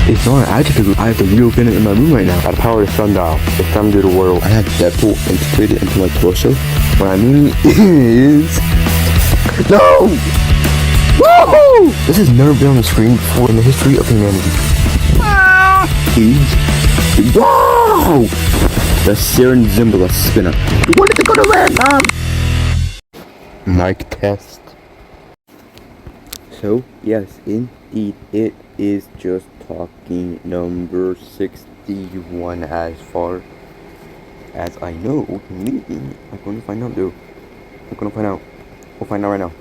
It's not an adjective. I have the real pen in my room right now. I power the sundial. It's time to do the world. I have Deadpool integrated into my torso. What I mean is... No! Woohoo! This has never been on the screen before in the history of humanity. Wow! The SerenZembla Spinna. What is it gonna random? Mic test. So, yes, indeed, it is just talking number 61 as far as I know. I'm going to find out, dude. I'm going to find out. We'll find out right now.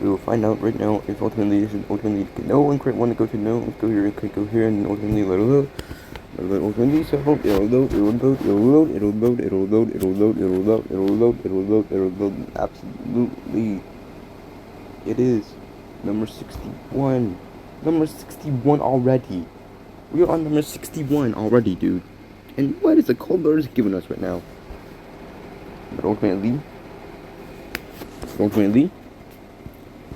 We will find out right now if ultimately this is ultimately no and create one to go to no. Let's go here and click go here and ultimately little ultimately so it'll load. Absolutely. It is number 61. Number 61 already. We are on number 61 already, dude. And what is the cold birds giving us right now? But ultimately,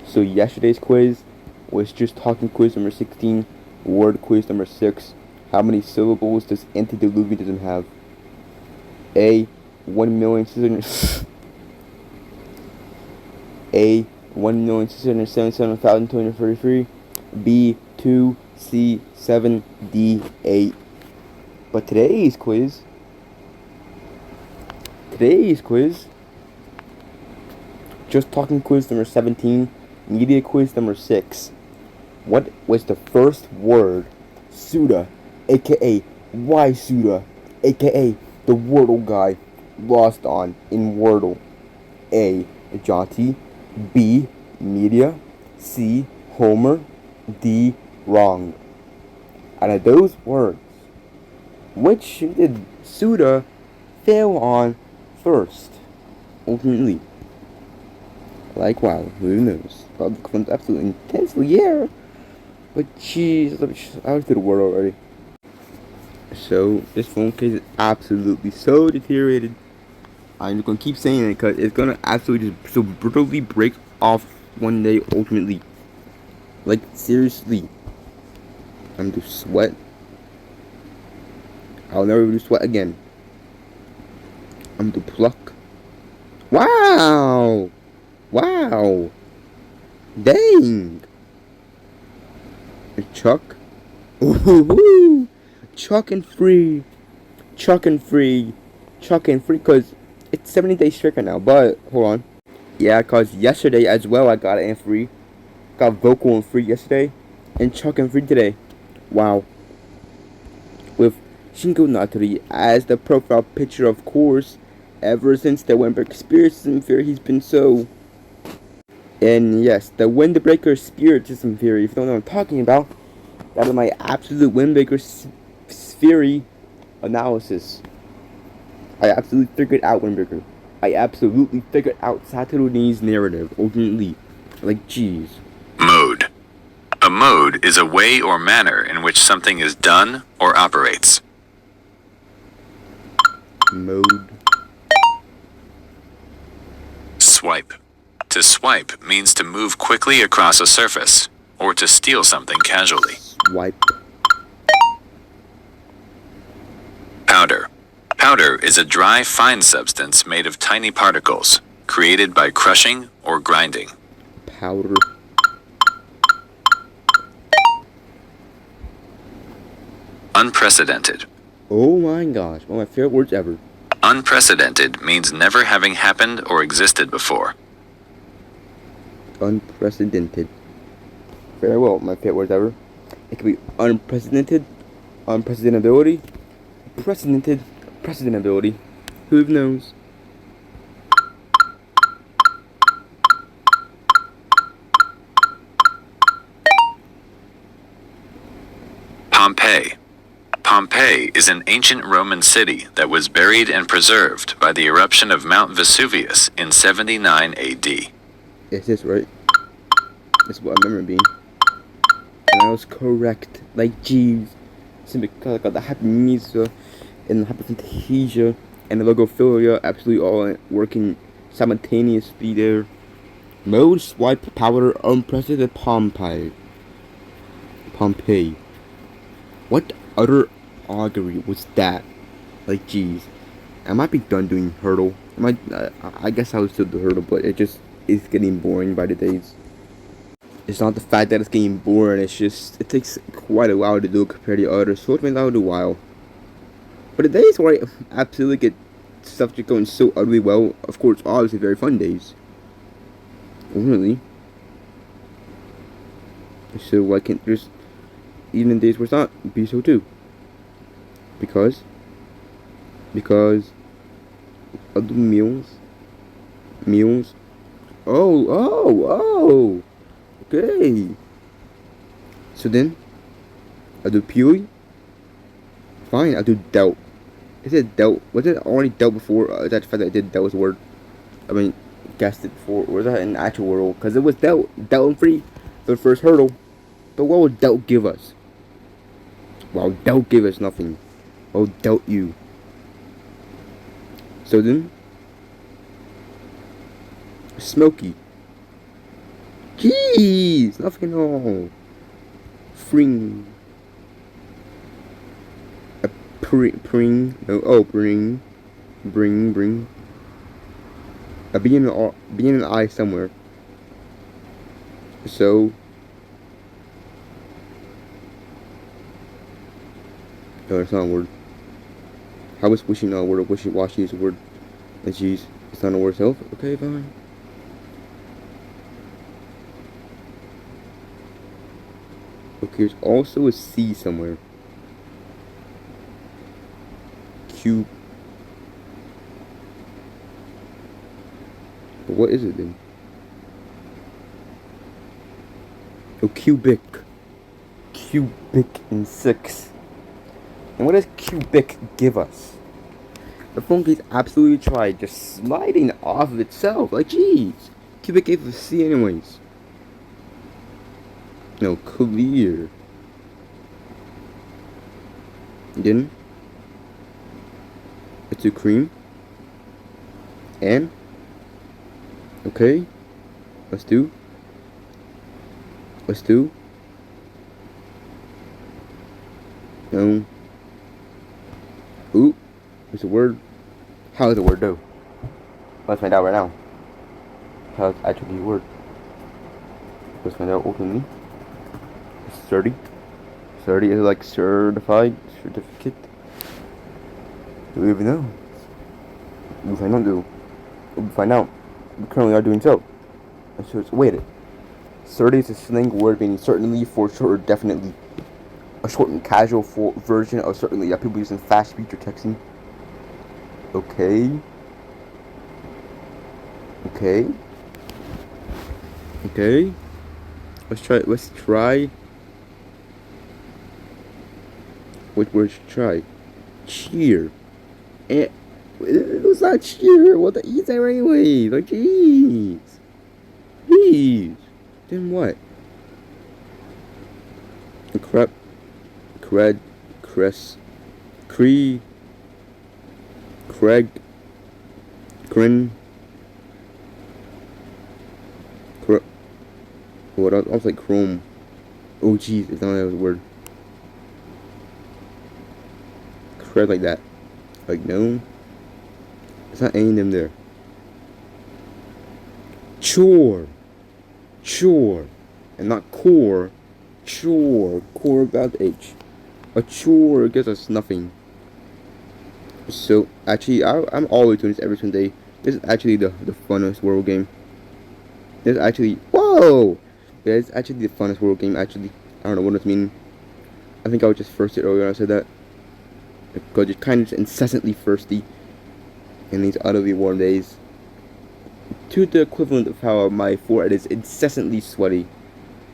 so yesterday's quiz was just talking quiz number 16, word quiz number 6. How many syllables does antediluvianism have? A, 1,600,000. A, 1,677,233. B, 2. C, 7. D, 8. But today's quiz, just talking quiz number 17, media quiz number 6. What was the first word Suda, aka Y Suda, aka the Wordle guy, lost on in Wordle? A, Jonty. B, media. C, Homer. D, wrong. Out of those words, which did Suda fail on first? Ultimately. Like, wow, who knows? Probably becomes absolutely intensely, yeah. But jeez, I was to the word already. So, this phone case is absolutely so deteriorated. I'm just gonna keep saying it because it's gonna absolutely just so brutally break off one day, ultimately. Like, seriously. I'm gonna do sweat. I'll never do sweat again. I'm gonna do pluck. Wow! Wow! Dang! Chuck. Ooh, chuck and free, cause it's 70 days straight right now. But hold on, yeah, cause yesterday as well I got it in free, got vocal and free yesterday, and chuck and free today. Wow. With Shingo Natari as the profile picture, of course. Ever since the Windbreaker Spiritism Theory, he's been so. And yes, the Windbreaker Spiritism Theory, if you don't know what I'm talking about, that is my absolute Windbreaker Theory analysis. I absolutely figured out Windbreaker. I absolutely figured out Saturnini's narrative, ultimately. Like, jeez. Mode. A mode is a way or manner in which something is done or operates. Mode. Swipe. To swipe means to move quickly across a surface, or to steal something casually. Swipe. Powder. Powder is a dry, fine substance made of tiny particles, created by crushing or grinding. Powder. Unprecedented. Oh my gosh, one of my favorite words ever. Unprecedented means never having happened or existed before. Unprecedented. Very well, my favorite words ever. It could be unprecedented, unprecedentability, precedentability. Who knows? Pompeii. Pompeii is an ancient Roman city that was buried and preserved by the eruption of Mount Vesuvius in 79 AD. Is this right? That's what I remember being. And I was correct. Like, jeez. Simply because I got the hypermesia and the hyperphantasia and the logophilia absolutely all working simultaneously there. Mode, swipe, powder, unprecedented Pompeii. What utter augury was that? Like, jeez. I might be done doing Hurdle. I guess I would still do Hurdle, but it just is getting boring by the days. It's not the fact that it's getting boring, it's just, it takes quite a while to do it compared to others, so it may not do a while. But the days where I absolutely get stuff just going so utterly well, of course, obviously very fun days. Really. So why can't just, even in days where it's not, be so too? Because of the meals. Oh, okay. So then, I'll do Pewee. Fine, I'll do doubt. Is it doubt? Was it already doubt before? Is that the fact that I did doubt was a word? I mean, guessed it before. Or was that an actual word? Because it was doubt. Doubt and free. The first hurdle. But what would doubt give us? Well, doubt gave us nothing. I'll doubt you. So then, Smoky. Jeez, nothing at all. Fring. Bring. A B and an I somewhere. So. No, it's not a word. How is wishing not a word? Wishy-washy is a word. And jeez, it's not a word itself? Okay, fine. Okay, there's also a C somewhere. Q. But what is it then? Oh, cubic. Cubic in 6. And what does cubic give us? The phone case absolutely tried just sliding off of itself. Like, jeez. Cubic gave us a C anyways. No, clear. Then it's a cream. And okay. Let's do. No. Ooh. There's a word. How is the word though? Let's find out right now. How it's actually a word. Let's find out openly. Sturdy. Sturdy is like certified certificate. Do we even know? We'll find out. We'll find out. We currently are doing so. So it's waited. Sturdy is a slang word meaning certainly, for sure, or definitely. A short and casual version of certainly that people use in fast speech or texting. Okay. Let's try. What word should try? Cheer. It was not cheer. What the E's there anyway? Like, jeez. Then what? Crep. Cred. Cress. Cree. Craig. Crin. What else? I was like Chrome. Oh jeez, it's not that was a word. Cred like that. Like no. It's not any of them there. Chore. And not core. Chore. Core without H. A chore gives us nothing. So actually, I'm always doing this every single day. This is actually the funnest Wordle game. This is actually yeah, it's actually the funnest Wordle game. Actually, I don't know what it means. I think I was just thirsty earlier when I said that, because you're kind of just incessantly thirsty in these utterly warm days. To the equivalent of how my forehead is incessantly sweaty.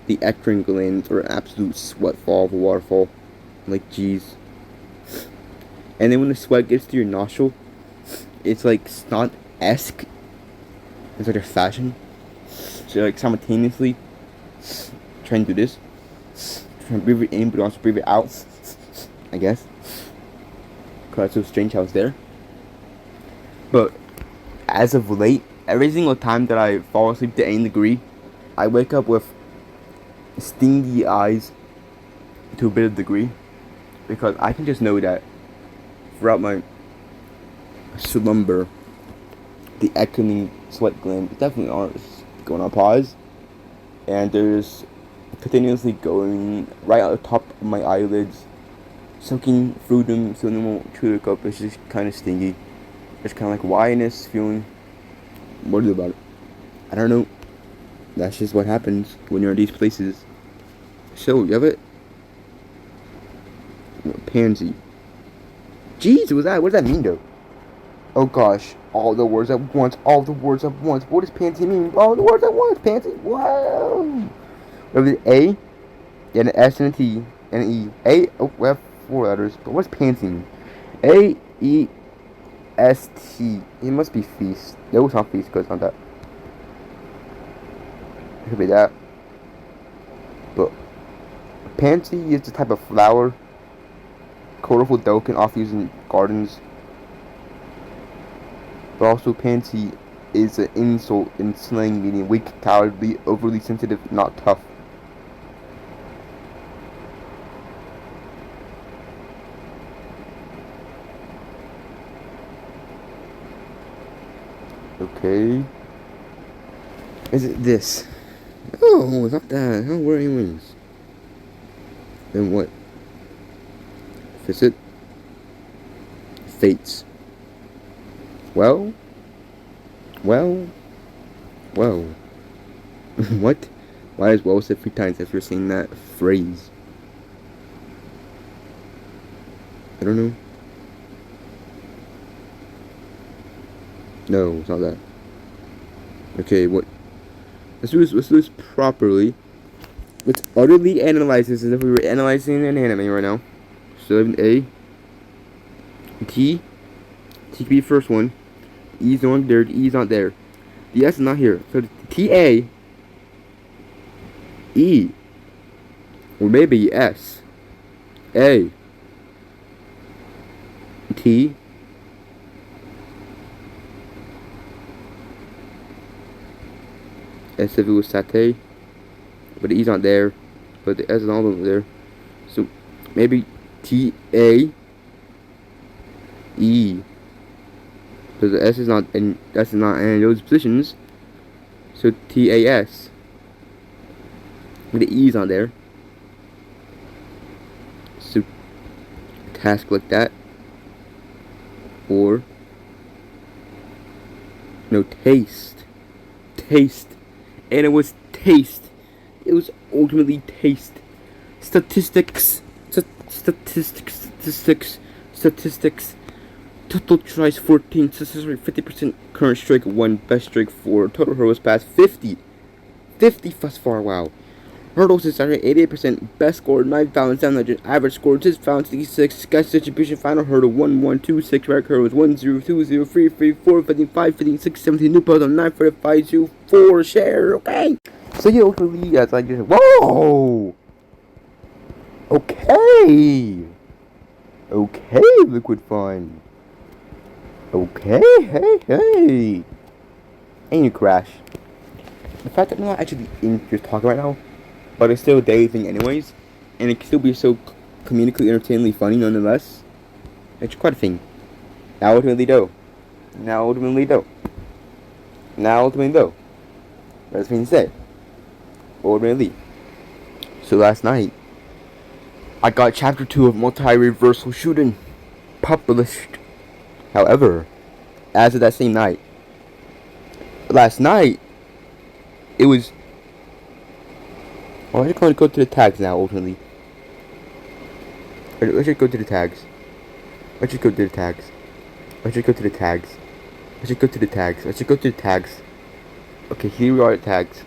The eccrine glands are an absolute sweat fall of a waterfall. Like jeez. And then when the sweat gets to your nostril, it's like snot-esque. It's like a fashion. So like simultaneously trying to do this. Trying to breathe it in but also breathe it out. I guess. Cause it's so strange how it's there. But as of late, every single time that I fall asleep to any degree, I wake up with stingy eyes to a bit of degree. because I can just know that throughout my slumber, the echoing sweat gland definitely are going on pause, and there's continuously going right out the top of my eyelids, soaking through them, so they won't chew the cup. It's just kind of stingy. It's kind of like whiness feeling. What is it about it? I don't know. That's just what happens when you're in these places. So, you have it? Pansy. Jeez, what was that? What does that mean, though? Oh gosh, all the words at once, all the words at once. What does pansy mean? All the words at once, pansy. Wow. We have the A, and an S and a T, and an E. A, oh, we have 4 letters, but what's pansy mean? A, E, S, T. It must be feast. No, it's not feast, because it's not that. It could be that. But pansy is the type of flower, colorful, delicate, often used in gardens. But also, pansy is an insult in slang, meaning weak, cowardly, overly sensitive, not tough. Okay. Is it this? Oh, it's not that. How were any wings? Then what? Visit. Fates. Well. What? Why as well said 3 times if you're saying that phrase? I don't know. No, it's not that. Okay, what? Let's do this properly. Let's utterly analyze this as if we were analyzing an anime right now. So I have an A, T could be the first one. E's not there, the E's not there. The S is not here. So the T A E, or maybe S A T as if it was satay, but the E's not there, but the S is all over there. So maybe T A E, because the S is not in, that's not in those positions. So T A S, but the E is not there. So task like that, or no, taste, and it was taste. It was ultimately taste. Statistics. Total tries 14, success rate 50%, current strike 1, best strike 4, total hurdles passed 50 thus far, wow. Hurdles is 88%, best score 9,700, average score 6,066, guys distribution final hurdle 1, 1, 2, 6, rank hurdles 1, 0, 2, 0, 3, 3, 4, 15, 5, 15, 6, 17, new puzzle 9, 5, 2, 4, share, okay. So you ultimately, as I just, whoa! Okay, Liquid Fun. Okay, hey. And you crash. The fact that I'm not actually in just talking right now, but it's still a daily thing anyways, and it can still be so comedically, entertainingly funny nonetheless. It's quite a thing. Now ultimately though. That's being said. Ultimately. So last night, I got chapter 2 of multi-reversal shooting published. However, as of that same night, last night, it was, well, I'm just going to go to the tags now, ultimately. Let's just go to the tags. Okay, here we are at tags.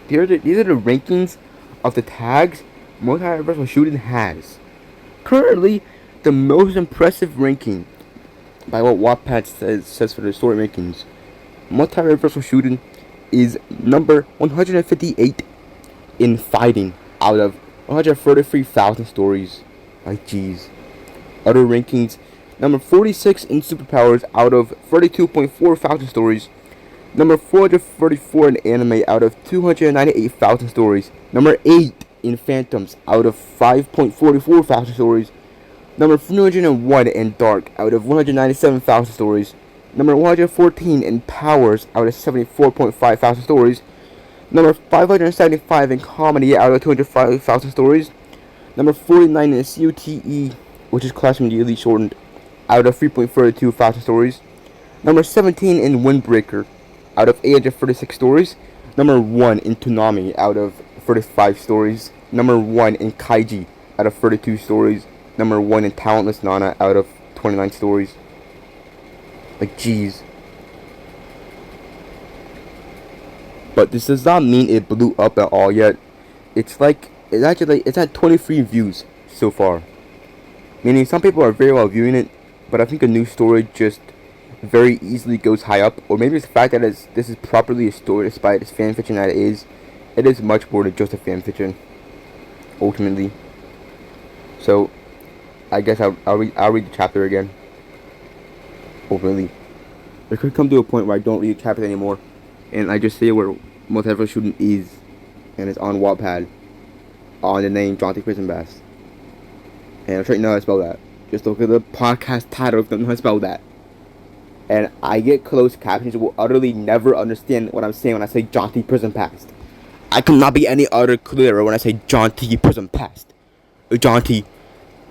These are the rankings of the tags multi-reversal shooting has. Currently, the most impressive ranking by what Wattpad says for the story rankings. Multi-reversal shooting is number 158 in fighting out of 133,000 stories. Like, jeez. Other rankings, number 46 in superpowers out of 32.4 thousand stories. Number 434 in anime out of 298,000 stories. Number 8 in phantoms out of 5.44 thousand stories. Number 301 in Dark out of 197,000 stories. Number 114 in Powers out of 74.5 thousand stories. Number 575 in Comedy out of 205,000 stories. Number 49 in CUTE, which is Classroom Daily shortened, out of 3.32 thousand stories. Number 17 in Windbreaker out of 836 stories. Number 1 in Toonami out of 35 stories. Number 1 in Kaiji out of 32 stories. Number 1 in Talentless Nana out of 29 stories. Like, jeez. But this does not mean it blew up at all yet. It's at 23 views so far. Meaning some people are very well viewing it, but I think a new story just very easily goes high up. Or maybe it's the fact that this is properly a story despite its fanfiction that it is. It is much more than just a fanfiction, ultimately. So, I guess I'll read the chapter again. Ultimately. It could come to a point where I don't read the chapter anymore, and I just say where multiverse shooting is, and it's on Wattpad, on the name Jonty Prismpast. And I'm trying to know how to spell that. Just look at the podcast title, don't know how to spell that. And I get closed captions who will utterly never understand what I'm saying when I say Jonty Prismpast. I could not be any other clearer when I say Jonty Prismpast. Jonty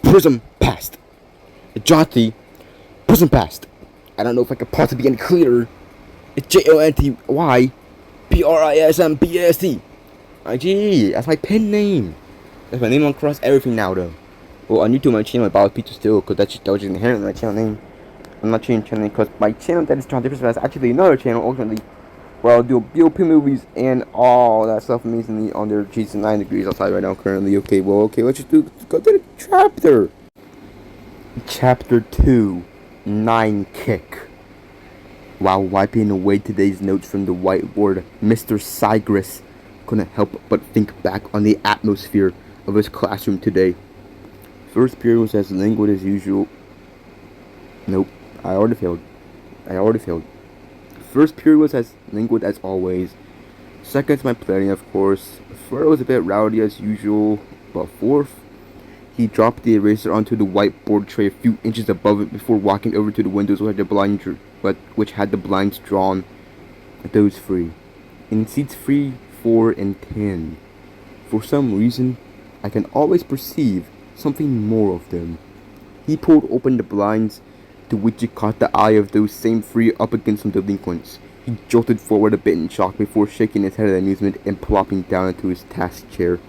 Prismpast. Jonty Prismpast. I don't know if I could possibly be any clearer. It's JONTY PRISMPAST. Gee, that's my pen name. That's my name across everything now, though. Well, on YouTube, my channel, Ballast Pizza still, because that was just inherently my channel name. I'm not changing channel name, because my channel that is Jonty Prismpast is actually another channel, ultimately, where I'll do BOP movies and all that stuff amazingly on their G's and 9 degrees outside right now, currently. Okay, let's go to the chapter. Chapter 2, Nynekic. While wiping away today's notes from the whiteboard, Mr. Sigris couldn't help but think back on the atmosphere of his classroom today. First period was as languid as usual. Nope, I already failed. First period was as languid as always. Second's my planning, of course. Third was a bit rowdy as usual. But fourth, he dropped the eraser onto the whiteboard tray a few inches above it before walking over to the windows which had the blinds drawn. Those three. In seats 3, 4, and 10. For some reason, I can always perceive something more of them. He pulled open the blinds, to which he caught the eye of those same 3 up against some delinquents. He jolted forward a bit in shock before shaking his head in amusement and plopping down into his task chair.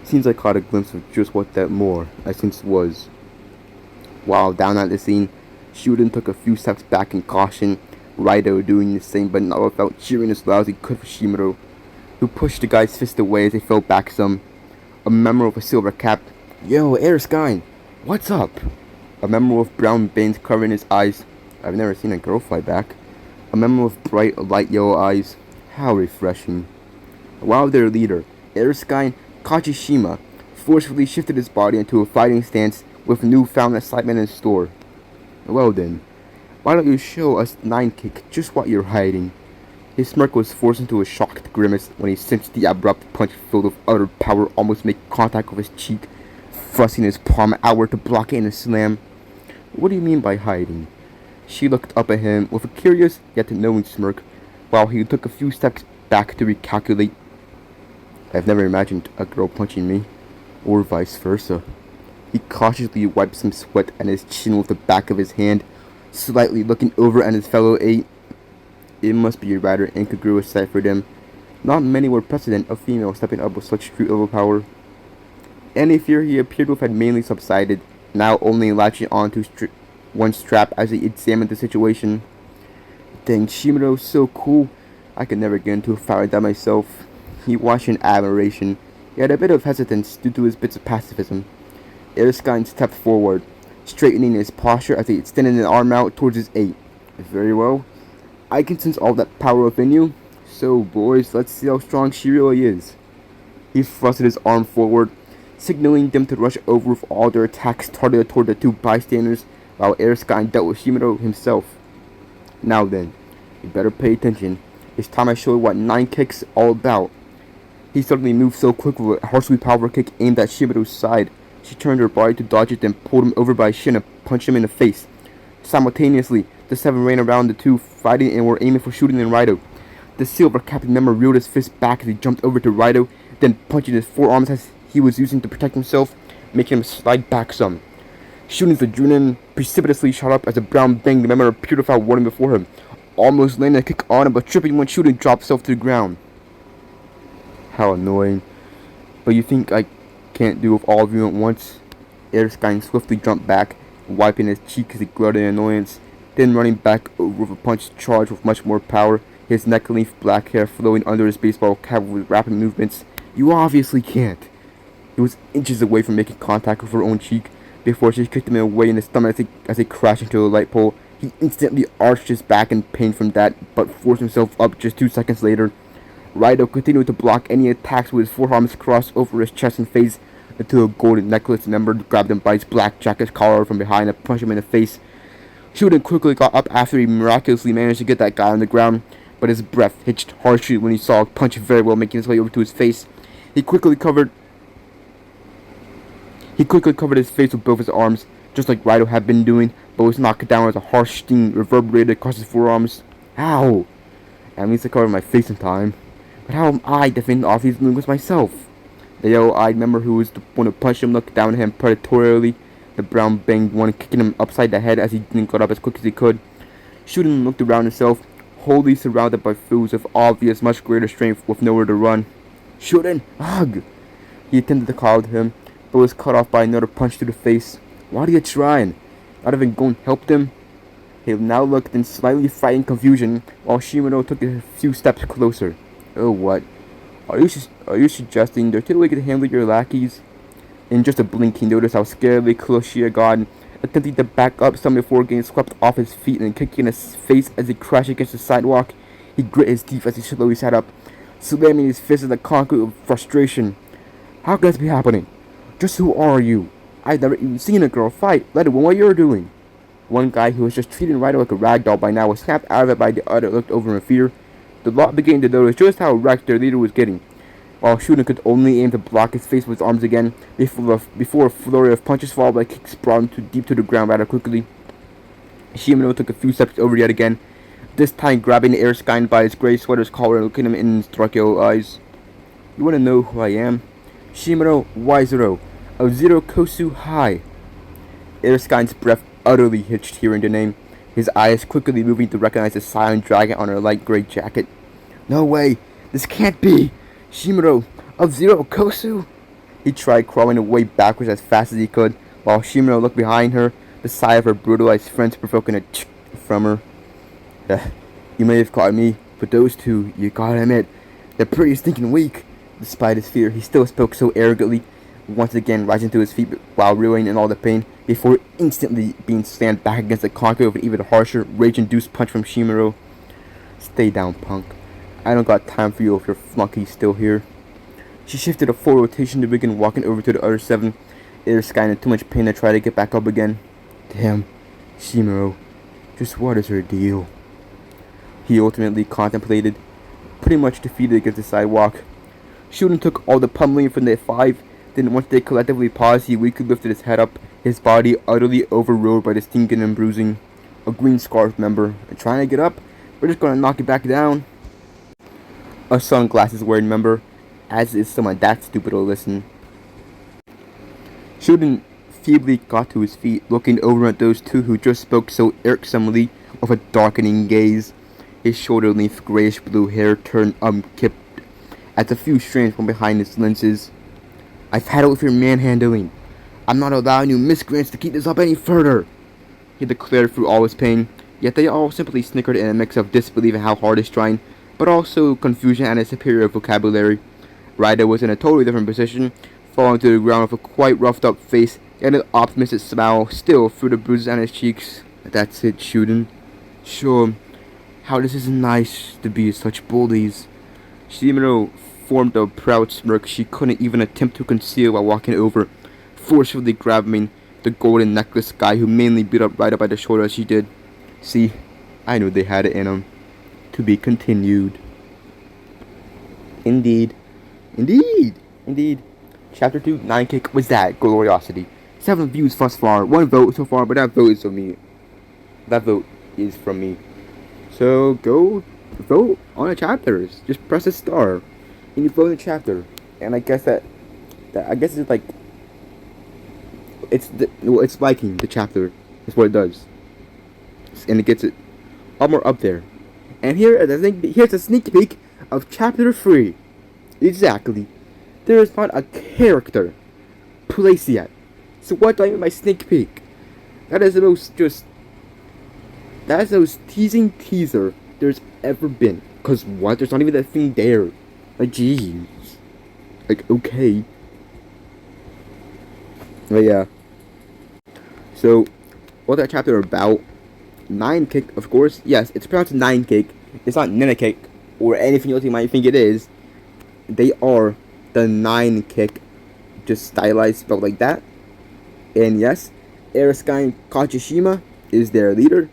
Seems I caught a glimpse of just what that more, I since was. While down at the scene, Shuden took a few steps back in caution, Raido doing the same but not without cheering as loud as he could for Shimuro, who pushed the guy's fist away as they fell back some. A member of a silver cap, "Yo, Erskine, what's up?" A member with brown bands covering his eyes, "I've never seen a girl fight back." A member with bright light yellow eyes, "How refreshing." While their leader, Erskine Kachishima, forcefully shifted his body into a fighting stance with newfound excitement in store. "Well then, why don't you show us Nynekic just what you're hiding?" His smirk was forced into a shocked grimace when he sensed the abrupt punch filled with utter power almost make contact with his cheek, thrusting his palm outward to block it in a slam. "What do you mean by hiding?" She looked up at him with a curious yet knowing smirk, while he took a few steps back to recalculate. "I've never imagined a girl punching me, or vice versa." He cautiously wiped some sweat on his chin with the back of his hand, slightly looking over at his fellow 8. It must be a rather incongruous sight for them. Not many were precedent of females stepping up with such true overpower. Any fear he appeared with had mainly subsided, now only latching on to one strap as he examined the situation. "Dang, Shimuro's so cool. I could never get into a fight like that myself." He watched in admiration, yet a bit of hesitance due to his bits of pacifism. Erskine stepped forward, straightening his posture as he extended an arm out towards his 8. "Very well. I can sense all that power within you. So, boys, let's see how strong she really is." He thrusted his arm forward, signaling them to rush over with all their attacks targeted toward the 2 bystanders, while Erskine dealt with Shimuro himself. "Now then, you better pay attention. It's time I show you what Nynekic all about." He suddenly moved so quick with a harshly powerful kick aimed at Shimuro's side, She turned her body to dodge it, then pulled him over by his shin and punched him in the face. Simultaneously, the 7 ran around the 2, fighting and were aiming for Shuden and Rido. The silver-capped member reeled his fist back as he jumped over to Rido, then punched his forearms as he was using to protect himself, making him slide back some. Shuden's adrenaline precipitously shot up as the brown banged member appeared without warning before him, almost landing a kick on him but tripping when Shuden dropped himself to the ground. How annoying. But you think I can't do with all of you at once? Erskine swiftly jumped back, wiping his cheek as he gloated in annoyance, then running back over with a punch charged with much more power, his neck-length black hair flowing under his baseball cap with rapid movements. You obviously can't. He was inches away from making contact with her own cheek before she kicked him away in the stomach as he crashed into a light pole. He instantly arched his back in pain from that, but forced himself up just 2 seconds later. Rido continued to block any attacks with his forearms crossed over his chest and face until a golden necklace member grabbed him by his black jacket's collar from behind and punched him in the face. Shuden quickly got up after he miraculously managed to get that guy on the ground, but his breath hitched harshly when he saw a punch very well making its way over to his face. He quickly covered his face with both his arms, just like Rido had been doing, but was knocked down as a harsh sting reverberated across his forearms. Ow! At least I covered my face in time. But how am I defending off these moves myself? The yellow-eyed member who was the one who punched him looked down at him predatorily. The brown banged one, kicking him upside the head as he got up as quick as he could. Shuden looked around himself, wholly surrounded by foes of obvious much greater strength with nowhere to run. Shuden, hug! He attempted to call to him, but was cut off by another punch to the face. What are you trying? Not even going to help them? He now looked in slightly frightened confusion, while Shimano took a few steps closer. Oh, what? Are you suggesting they're too weak to handle your lackeys? In just a blink, he noticed how scarily close she had gotten, attempting to back up some before getting swept off his feet and kicking his face as he crashed against the sidewalk. He grit his teeth as he slowly sat up, slamming his fist in the concrete with frustration. How could this be happening? Just who are you? I've never even seen a girl fight, let alone what you're doing. One guy who was just treating Rido like a rag doll by now was snapped out of it by the other, looked over in fear. The lot began to notice just how wrecked their leader was getting, while Shuden could only aim to block his face with his arms again before a flurry of punches followed by kicks brought him too deep to the ground rather quickly. Shimano took a few steps over yet again, this time grabbing Erskine by his grey sweater's collar and looking him in his dark yellow eyes. You want to know who I am? Shimano Y0 of Zero Kosu High. Erskine's breath utterly hitched hearing the name, his eyes quickly moving to recognize the silent dragon on her light grey jacket. No way! This can't be! Shimano of Zero Kosu! He tried crawling away backwards as fast as he could, while Shimano looked behind her, the sight of her brutalized friends provoking a ch from her. You may have caught me, but those two, you gotta admit, they're pretty stinking weak. Despite his fear, he still spoke so arrogantly, once again rising to his feet while reeling in all the pain, before instantly being slammed back against the concrete with an even harsher, rage-induced punch from Shimano. Stay down, punk. I don't got time for you if your flunkey's still here. She shifted a full rotation to begin walking over to the other 7, Erskine in too much pain to try to get back up again. Damn, Shimano, just what is her deal? He ultimately contemplated, pretty much defeated against the sidewalk. Shuden took all the pummeling from the 5, then once they collectively paused, he weakly lifted his head up, his body utterly overrode by the stinking and bruising. A green scarf member, and trying to get up, we're just gonna knock you back down. A sunglasses wearing member, as is someone that stupid to listen. Shuden feebly got to his feet, looking over at those two who just spoke so irksomely with a darkening gaze. His shoulder-length grayish-blue hair turned unkempt as a few strands from behind his lenses. I've had it with your manhandling. I'm not allowing you miscreants to keep this up any further, he declared through all his pain, yet they all simply snickered in a mix of disbelief at how hard he's trying, but also confusion at his superior vocabulary. Rido was in a totally different position, falling to the ground with a quite roughed up face, yet an optimistic smile still through the bruises on his cheeks. That's it, Shuden. Sure, how this isn't nice to be such bullies. Shimano formed a proud smirk she couldn't even attempt to conceal while walking over, forcefully grabbing the golden necklace guy who mainly beat up Rido by the shoulder as she did. See, I knew they had it in them. To be continued. Indeed. Indeed. Indeed. Chapter 2, Nynekic was that gloriosity. 7 views thus far, 1 vote so far, but that vote is from me. That vote is from me. So go vote on the chapters. Just press a star, and you vote in the chapter. And I guess that I guess it's like it's liking the chapter. Is what it does, and it gets it all more up there. And here's a sneak peek of chapter 3. Exactly. There is not a character placed yet. So what do I mean by sneak peek? That is the most teasing teaser there's ever been. Cause what? There's not even that thing there. Like jeez. Like okay. But yeah. So what that chapter about? Nynekic, of course. Yes, it's pronounced Nynekic. It's not Nynekic or anything else you might think it is. They are the Nynekic, just stylized, spelled like that. And yes, Erskine Kachishima is their leader.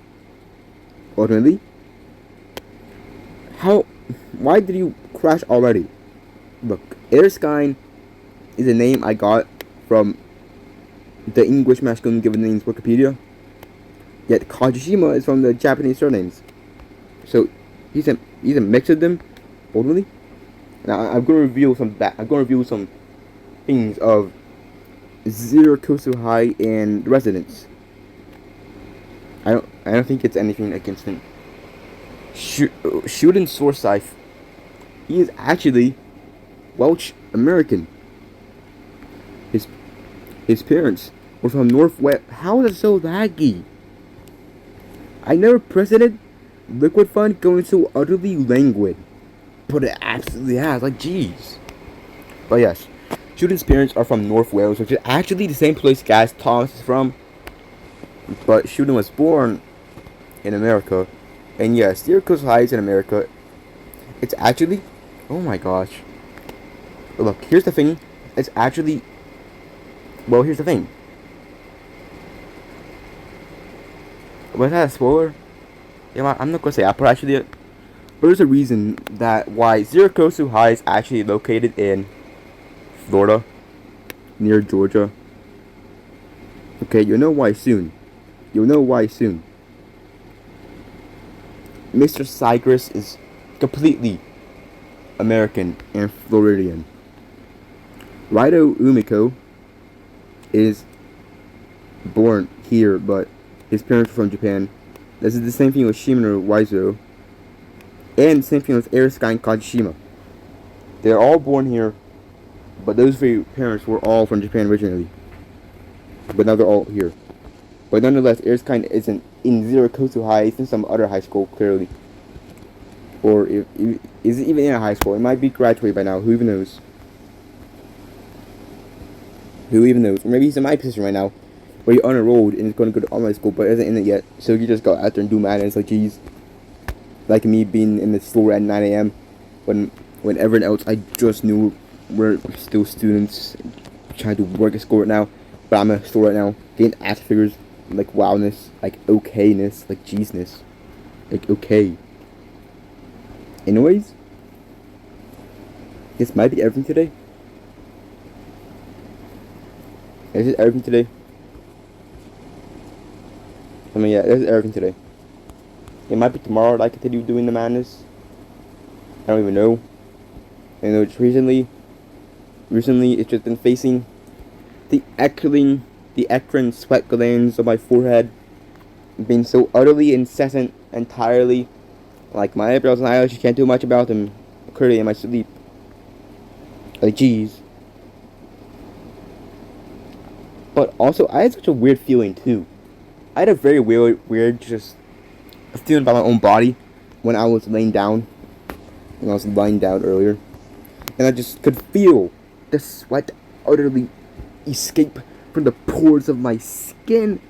Ultimately. Why did you crash already? Look, Erskine is a name I got from the English masculine given names Wikipedia. Yet Kajishima is from the Japanese surnames. So he's a mix of them, ultimately. Now I'm gonna reveal some things of Zirakosu and the residents. I don't think it's anything against him. Shuden Sorsyth, he is actually Welsh American. His parents were from Northwest. How is it so laggy? I never presented Liquid Fund going so utterly languid, but it absolutely has. Like, jeez. But yes, Shuden's parents are from North Wales, which is actually the same place Gas Thomas is from. But Shuden was born in America, and yes, Syracuse High is in America. It's actually, oh my gosh. Look, here's the thing. It's actually, well, here's the thing. Was that a spoiler? Yeah, I'm not gonna say Apple actually. But there's a reason why Syracuse High is actually located in Florida, near Georgia. Okay, you'll know why soon. Mr. Cygrus is completely American and Floridian. Raido Umiko is born here, but his parents are from Japan. This is the same thing with Shimano Waizo. And the same thing with Erskine Kajishima. They're all born here, but those three parents were all from Japan originally. But now they're all here. But nonetheless, Erskine isn't in Zirakosu High, it's in some other high school, clearly. Or is it even in a high school? It might be graduated by now, who even knows? Or maybe he's in my position right now, where you're on a road and is going to go to online school, but isn't in it yet. So you just go out there and do math, and it's like, geez. Like me being in the store at 9 a.m. when everyone else I just knew were still students trying to work at school right now. But I'm at a store right now, getting ass figures, like wowness, like okayness, like jeezness. Like okay. Anyways, this might be everything today. Is it everything today? I mean, yeah, this is everything today. It might be tomorrow that I continue doing the madness. I don't even know. I know it's recently it's just been facing the eccrine sweat glands on my forehead being so utterly incessant entirely. Like my eyebrows and eyelashes, can't do much about them. Clearly in my sleep. Like jeez. But also, I had such a weird feeling too. I had a very weird just feeling about my own body when I was laying down. When I was lying down earlier. And I just could feel the sweat utterly escape from the pores of my skin.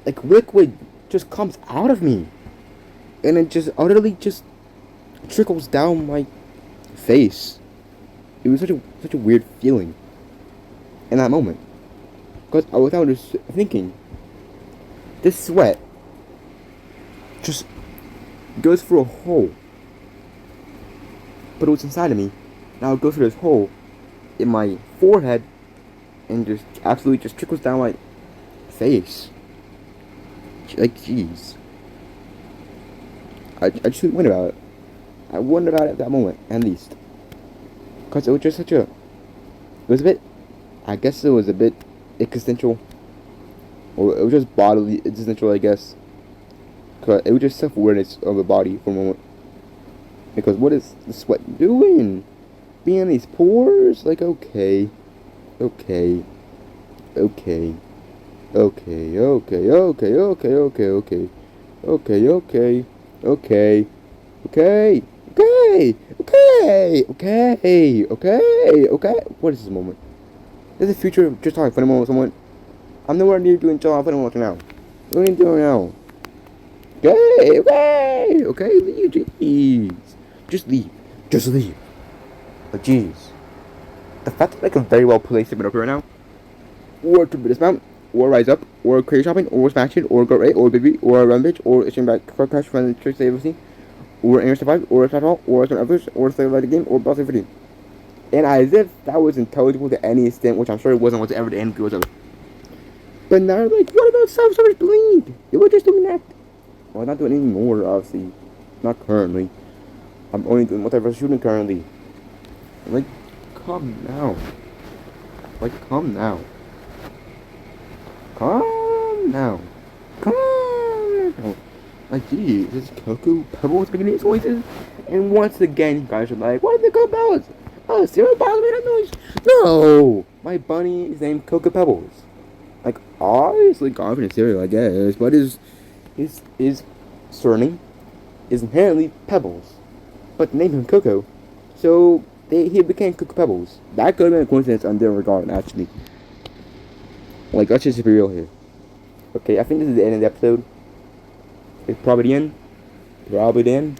Like liquid just comes out of me. And it just utterly just trickles down my face. It was such a weird feeling in that moment. Because I was just thinking, this sweat just goes through a hole. But it was inside of me. Now it goes through this hole in my forehead and just absolutely just trickles down my face. Like, jeez. I just went about it. I wondered about it at that moment, at least. Because it was just it was a bit, I guess it was a bit existential. Or it was just bodily existential, I guess. Because it was just self-awareness of the body for a moment. Because what is the sweat doing? Being in these pores? Like, okay. Okay. Okay. Okay, okay, okay, okay, okay, okay. Okay, okay. Okay. Okay. Okay. Okay. Okay. Okay. Okay. What is this moment? This is the future of just talking funny moment with someone. I'm nowhere near doing just funny moment now. What are you doing now? Okay. Okay. Okay. Leave. Jeez. Just leave. Just leave. But jeez. The fact that I can very well play Sigma right now, or to dismount, or rise up, or crazy shopping, or smash it, or go right, or baby, or rampage, or issue back crash from the tricks they ever seen, or air survive, or smash all, or some others, or save like the game, or boss everything. And as if that was intelligible to any extent, which I'm sure it wasn't whatsoever the end goes of. But now they're like, what about self-service bleed? You were just doing that. Well, I'm not doing any more, obviously. Not currently. I'm only doing multiverse shooting currently. Like, come now. Like, come now. Come now. Come now. Like, geez, this Cocoa Pebbles making these noises? And once again, you guys are like, what are the Cocoa Pebbles? Oh, Cereal Pebbles made that noise? No! My bunny is named Cocoa Pebbles. Like, obviously confident cereal, I guess, but his surname is inherently Pebbles. But they named him Cocoa. So, he became Cocoa Pebbles. That could have been a coincidence on their regard, actually. Like, let's just be real here. Okay, I think this is the end of the episode. It's probably the end. Probably the end.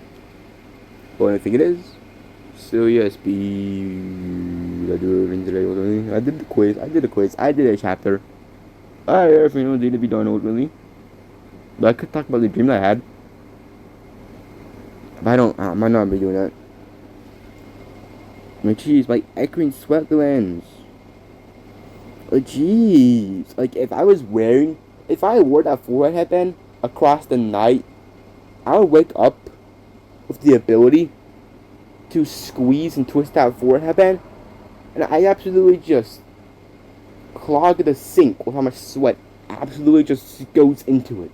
But I think it is. So, yes, I do everything today. I did the quiz. I did a chapter. Everything was need to be done ultimately. But I could talk about the dream that I had. But I might not be doing that. My jeez, my echoing sweat glands. Oh jeez. Like if I wore that forehead headband across the night, I would wake up with the ability to squeeze and twist that forehead headband, and I absolutely just clog the sink with how much sweat absolutely just goes into it.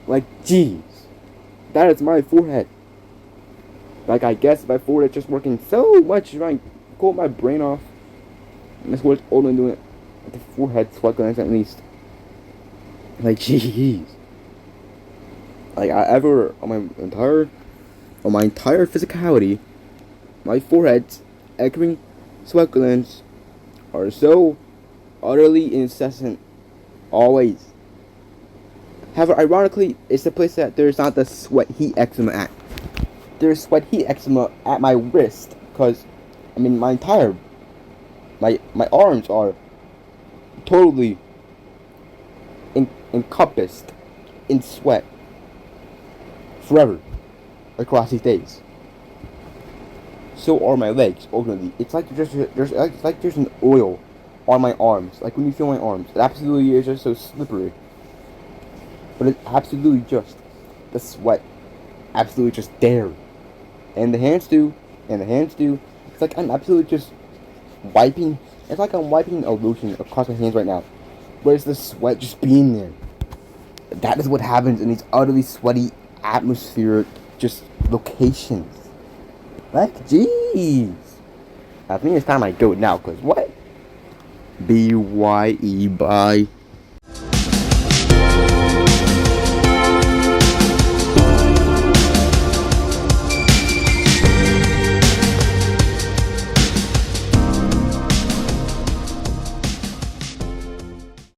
Like jeez. That is my forehead. Like, I guess my forehead just working so much trying to cool my brain off. And that's what it's only doing it with the forehead sweat glands at least. Like, jeez. Like, on my entire physicality, my forehead's echoing sweat glands are so utterly incessant. Always. However, ironically, it's the place that there's not the sweat heat eczema at. There's sweat heat eczema at my wrist, because, I mean, my arms are totally encompassed in sweat forever across these days. So are my legs, ultimately. It's like there's an oil on my arms. Like when you feel my arms, it absolutely is just so slippery. But it's absolutely just the sweat, absolutely just there. And the hands do. It's like I'm absolutely just wiping. It's like I'm wiping a lotion across my hands right now. But it's the sweat just being there. That is what happens in these utterly sweaty atmospheric just locations. Like, jeez. I think it's time I go now, cause what? BYE, bye.